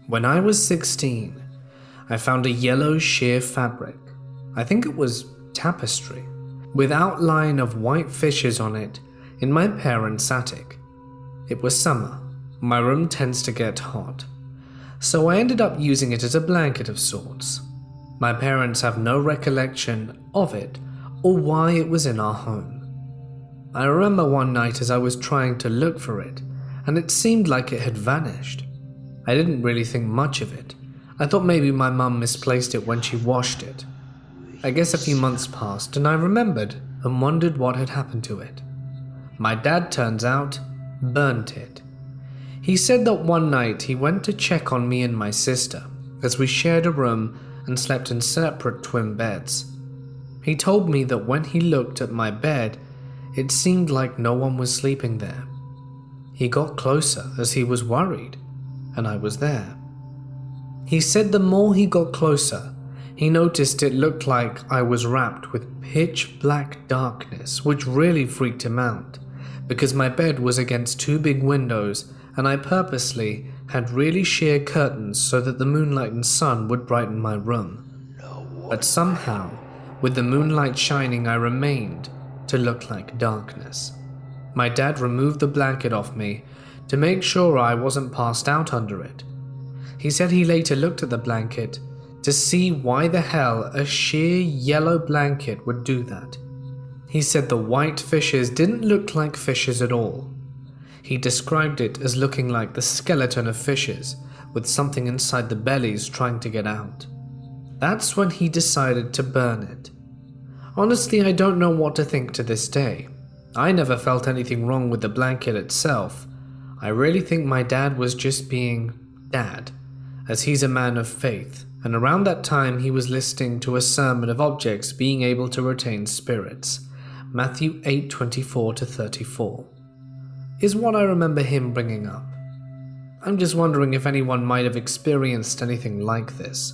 When I was 16, I found a yellow sheer fabric, I think it was tapestry, with outline of white fishes on it in my parents' attic. It was summer, my room tends to get hot, so I ended up using it as a blanket of sorts. My parents have no recollection of it or why it was in our home. I remember one night as I was trying to look for it, and it seemed like it had vanished. I didn't really think much of it. I thought maybe my mum misplaced it when she washed it. I guess a few months passed and I remembered and wondered what had happened to it. My dad, turns out, burnt it. He said that one night he went to check on me and my sister as we shared a room and slept in separate twin beds. He told me that when he looked at my bed, it seemed like no one was sleeping there. He got closer as he was worried, and I was there. He said the more he got closer, he noticed it looked like I was wrapped with pitch black darkness, which really freaked him out, because my bed was against two big windows and I purposely had really sheer curtains so that the moonlight and sun would brighten my room. But somehow, with the moonlight shining, I remained to look like darkness. My dad removed the blanket off me to make sure I wasn't passed out under it. He said he later looked at the blanket to see why the hell a sheer yellow blanket would do that. He said the white fishes didn't look like fishes at all. He described it as looking like the skeleton of fishes with something inside the bellies trying to get out. That's when he decided to burn it. Honestly, I don't know what to think to this day. I never felt anything wrong with the blanket itself. I really think my dad was just being dad, as he's a man of faith, and around that time he was listening to a sermon of objects being able to retain spirits. Matthew 8:24-34 is what I remember him bringing up. I'm just wondering if anyone might have experienced anything like this.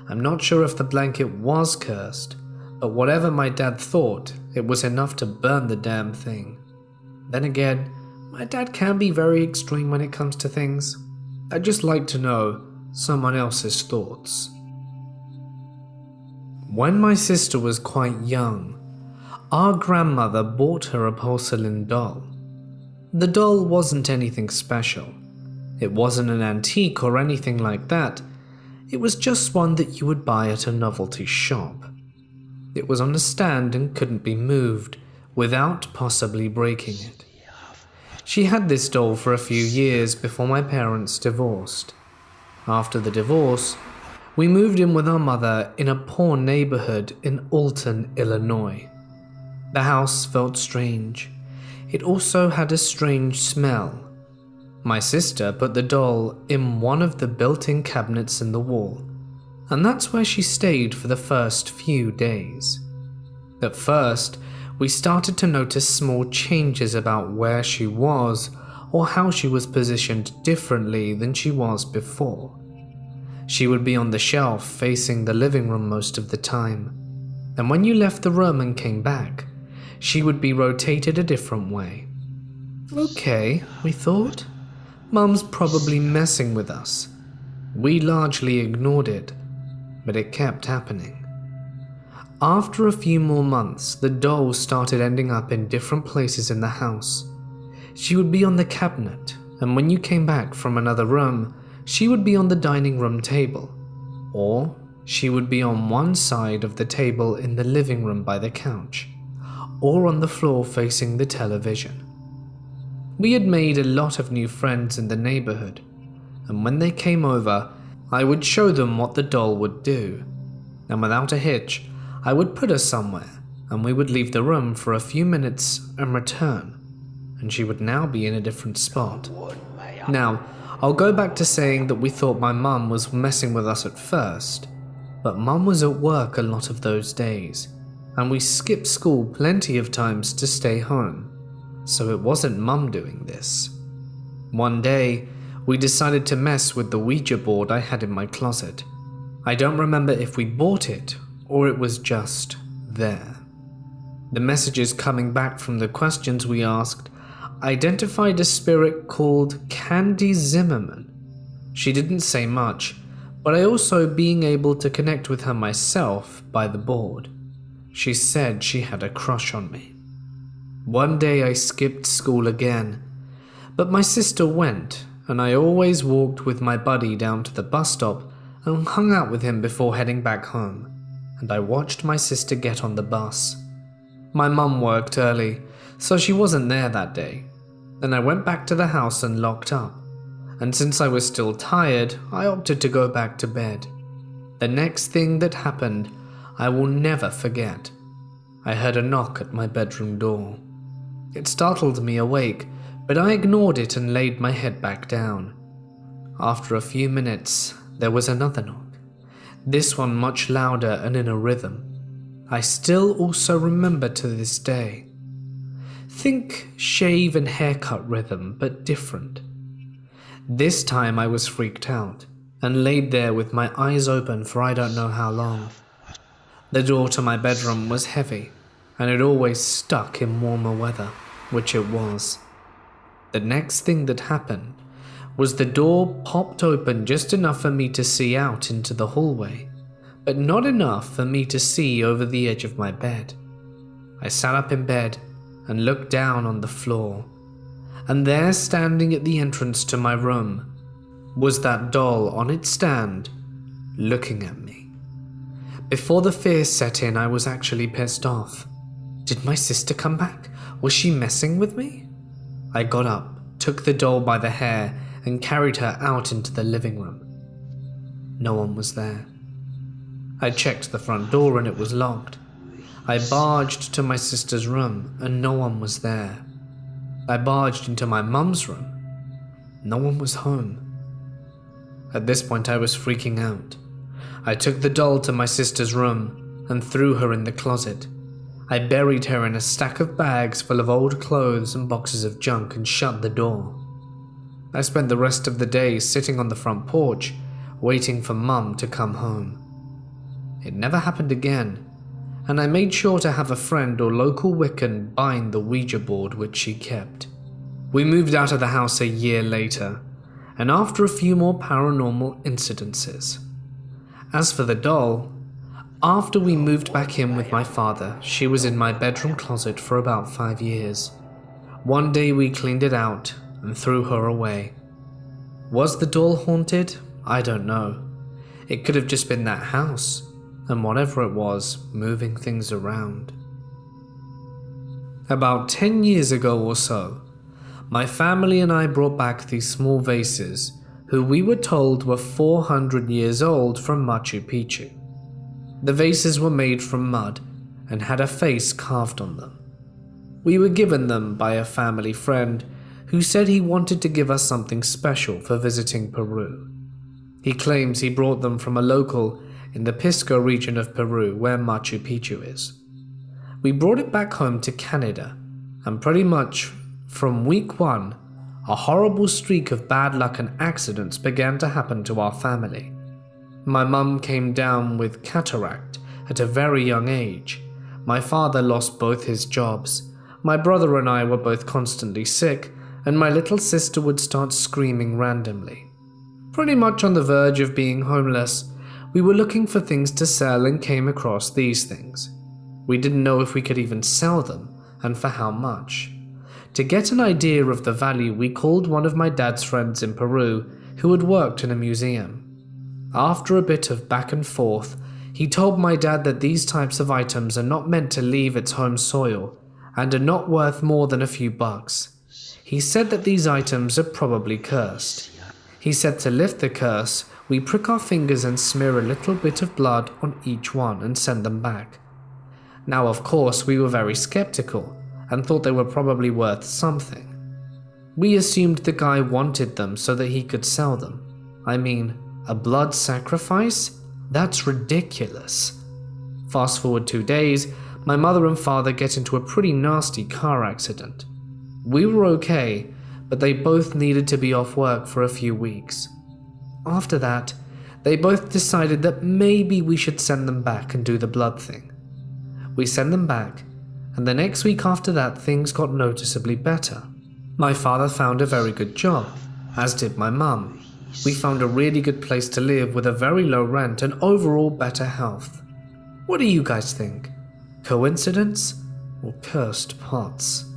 I'm not sure if the blanket was cursed, but whatever my dad thought, it was enough to burn the damn thing. Then again, my dad can be very extreme when it comes to things. I'd just like to know someone else's thoughts. When my sister was quite young, our grandmother bought her a porcelain doll. The doll wasn't anything special. It wasn't an antique or anything like that. It was just one that you would buy at a novelty shop. It was on a stand and couldn't be moved without possibly breaking it. She had this doll for a few years before my parents divorced. After the divorce, we moved in with our mother in a poor neighborhood in Alton, Illinois. The house felt strange. It also had a strange smell. My sister put the doll in one of the built-in cabinets in the wall, and that's where she stayed for the first few days. At first, we started to notice small changes about where she was or how she was positioned differently than she was before. She would be on the shelf facing the living room most of the time, and when you left the room and came back, she would be rotated a different way. Okay, we thought. Mum's probably messing with us. We largely ignored it, but it kept happening. After a few more months, the doll started ending up in different places in the house. She would be on the cabinet, and when you came back from another room, she would be on the dining room table, or she would be on one side of the table in the living room by the couch, or on the floor facing the television. We had made a lot of new friends in the neighborhood, and when they came over, I would show them what the doll would do, and without a hitch, I would put her somewhere, and we would leave the room for a few minutes and return, and she would now be in a different spot. Now, I'll go back to saying that we thought my mum was messing with us at first, but mum was at work a lot of those days, and we skipped school plenty of times to stay home, so it wasn't mum doing this. One day, we decided to mess with the Ouija board I had in my closet. I don't remember if we bought it or it was just there. The messages coming back from the questions we asked identified a spirit called Candy Zimmerman. She didn't say much, but I also being able to connect with her myself by the board. She said she had a crush on me. One day I skipped school again, but my sister went, and I always walked with my buddy down to the bus stop and hung out with him before heading back home, and I watched my sister get on the bus. My mum worked early, so she wasn't there that day. Then I went back to the house and locked up, and since I was still tired, I opted to go back to bed. The next thing that happened, I will never forget. I heard a knock at my bedroom door. It startled me awake, but I ignored it and laid my head back down. After a few minutes, there was another knock, this one much louder and in a rhythm. I still also remember to this day. Think shave and haircut rhythm, but different. This time I was freaked out and laid there with my eyes open for I don't know how long. The door to my bedroom was heavy, and it always stuck in warmer weather, which it was. The next thing that happened was the door popped open just enough for me to see out into the hallway, but not enough for me to see over the edge of my bed. I sat up in bed and looked down on the floor, and there standing at the entrance to my room was that doll on its stand, looking at me. Before the fear set in, I was actually pissed off. Did my sister come back? Was she messing with me? I got up, took the doll by the hair, and carried her out into the living room. No one was there. I checked the front door and it was locked. I barged to my sister's room and no one was there. I barged into my mum's room. No one was home. At this point I was freaking out. I took the doll to my sister's room and threw her in the closet. I buried her in a stack of bags full of old clothes and boxes of junk and shut the door. I spent the rest of the day sitting on the front porch, waiting for Mum to come home. It never happened again, and I made sure to have a friend or local Wiccan bind the Ouija board which she kept. We moved out of the house a year later, and after a few more paranormal incidences. As for the doll, after we moved back in with my father, she was in my bedroom closet for about 5 years. One day we cleaned it out and threw her away. Was the doll haunted? I don't know. It could have just been that house, and whatever it was, moving things around. About 10 years ago or so, my family and I brought back these small vases, who we were told were 400 years old from Machu Picchu. The vases were made from mud and had a face carved on them. We were given them by a family friend who said he wanted to give us something special for visiting Peru. He claims he brought them from a local in the Pisco region of Peru where Machu Picchu is. We brought it back home to Canada, and pretty much from week 1, a horrible streak of bad luck and accidents began to happen to our family. My mum came down with cataract at a very young age. My father lost both his jobs. My brother and I were both constantly sick, and my little sister would start screaming randomly. Pretty much on the verge of being homeless, we were looking for things to sell and came across these things. We didn't know if we could even sell them, and for how much. To get an idea of the value, we called one of my dad's friends in Peru who had worked in a museum. After a bit of back and forth, he told my dad that these types of items are not meant to leave its home soil and are not worth more than a few bucks. He said that these items are probably cursed. He said to lift the curse, we prick our fingers and smear a little bit of blood on each one and send them back. Now, of course, we were very skeptical and thought they were probably worth something. We assumed the guy wanted them so that he could sell them. I mean, a blood sacrifice? That's ridiculous. Fast forward 2 days, my mother and father get into a pretty nasty car accident. We were okay, but they both needed to be off work for a few weeks. After that, they both decided that maybe we should send them back and do the blood thing. We sent them back, and the next week after that things got noticeably better. My father found a very good job, as did my mum. We found a really good place to live with a very low rent and overall better health. What do you guys think? Coincidence or cursed pots?